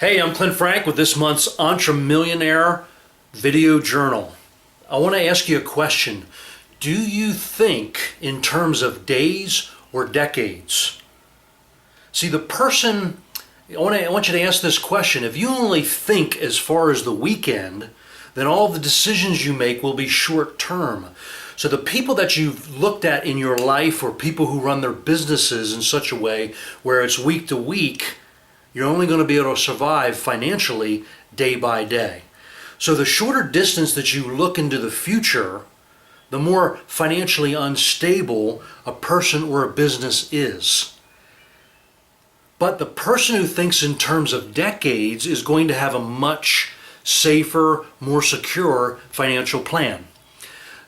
Hey, I'm Clint Frank with this month's Entremillionaire Video Journal. I want to ask you a question. Do you think in terms of days or decades? See, I want you to ask this question. If you only think as far as the weekend, then all the decisions you make will be short term. So the people that you've looked at in your life, or people who run their businesses in such a way where it's week to week, you're only going to be able to survive financially day by day. So the shorter distance that you look into the future, the more financially unstable a person or a business is. But the person who thinks in terms of decades is going to have a much safer, more secure financial plan.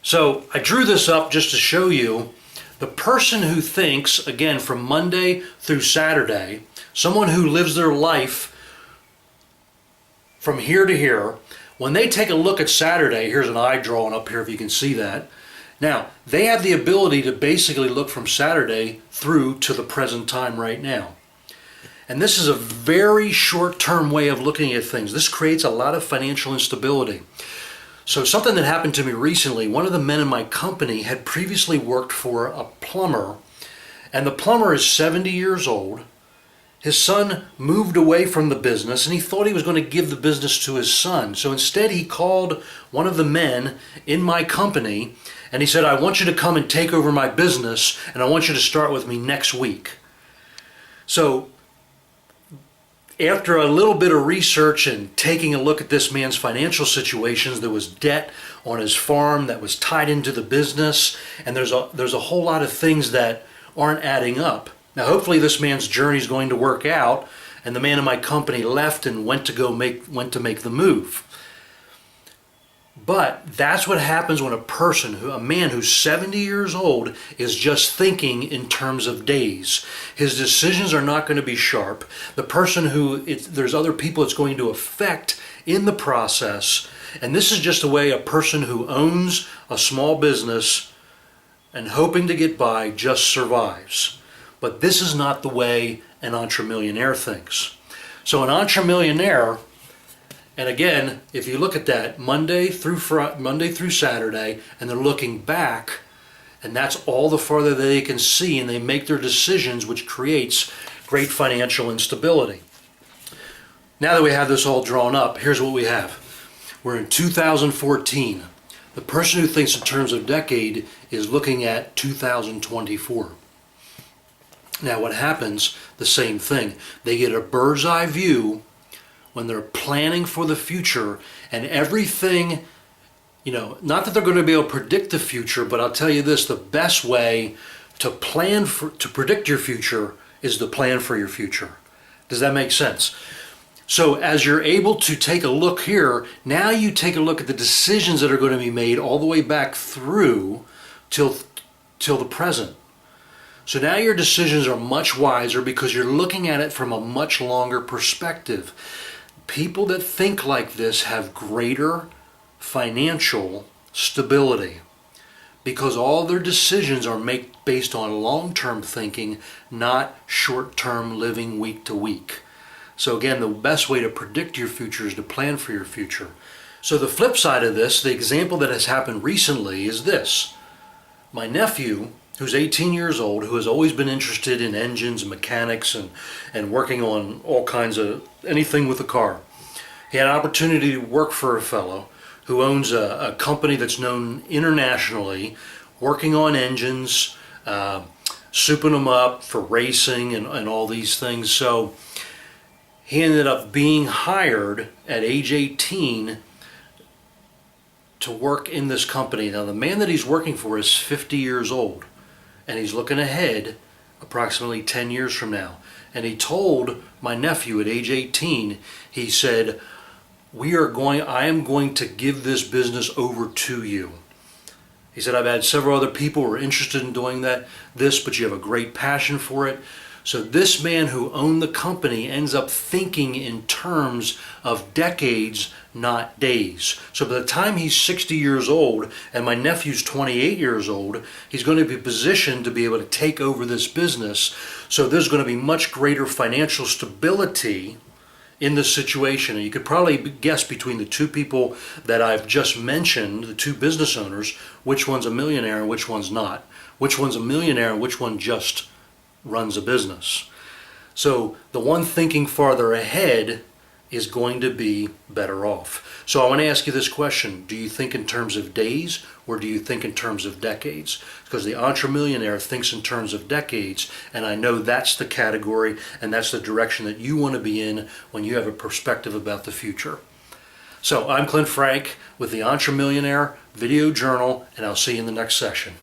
So I drew this up just to show you the person who thinks, again, from Monday through Saturday, someone who lives their life from here to here, when they take a look at Saturday, here's an eye drawing up here if you can see that. Now, they have the ability to basically look from Saturday through to the present time right now. And this is a very short-term way of looking at things. This creates a lot of financial instability. So something that happened to me recently, one of the men in my company had previously worked for a plumber, and the plumber is 70 years old. His son moved away from the business, and he thought he was going to give the business to his son. So instead he called one of the men in my company, and he said, I want you to come and take over my business, and I want you to start with me next week. So after a little bit of research and taking a look at this man's financial situations, there was debt on his farm that was tied into the business, and there's a whole lot of things that aren't adding up. Now, hopefully this man's journey is going to work out, and the man in my company left and went to make the move. But that's what happens when a man who's 70 years old is just thinking in terms of days. His decisions are not going to be sharp. The person there's other people it's going to affect in the process. And this is just the way a person who owns a small business and hoping to get by just survives. But this is not the way an entremillionaire thinks. So an entremillionaire, and again, if you look at that, Monday through Saturday, and they're looking back, and that's all the farther they can see, and they make their decisions, which creates great financial instability. Now that we have this all drawn up, here's what we have. We're in 2014. The person who thinks in terms of decade is looking at 2024. Now what happens, the same thing. They get a bird's eye view when they're planning for the future, and everything, not that they're going to be able to predict the future, but I'll tell you this, the best way to predict your future is to plan for your future. Does that make sense? So as you're able to take a look here, now you take a look at the decisions that are going to be made all the way back through till the present. So now your decisions are much wiser because you're looking at it from a much longer perspective. People that think like this have greater financial stability because all their decisions are based on long-term thinking, not short-term living week to week. So again, the best way to predict your future is to plan for your future. So the flip side of this, the example that has happened recently is this. My nephew, who's 18 years old, who has always been interested in engines and mechanics and working on all kinds of anything with a car. He had an opportunity to work for a fellow who owns a company that's known internationally, working on engines, souping them up for racing and all these things. So he ended up being hired at age 18 to work in this company. Now the man that he's working for is 50 years old. And he's looking ahead approximately 10 years from now. And he told my nephew at age 18, he said, I am going to give this business over to you. He said, I've had several other people who are interested in doing this, but you have a great passion for it. So this man who owned the company ends up thinking in terms of decades, not days. So by the time he's 60 years old and my nephew's 28 years old, he's going to be positioned to be able to take over this business. So there's going to be much greater financial stability in this situation, and you could probably guess between the two people that I've just mentioned, the two business owners, which one's a millionaire and which one's not. Which one's a millionaire and which one just runs a business. So the one thinking farther ahead is going to be better off. So I want to ask you this question. Do you think in terms of days or do you think in terms of decades? Because the entrepreneur thinks in terms of decades, and I know that's the category and that's the direction that you want to be in when you have a perspective about the future. So I'm Clint Frank with the Entrepreneur Video Journal, and I'll see you in the next session.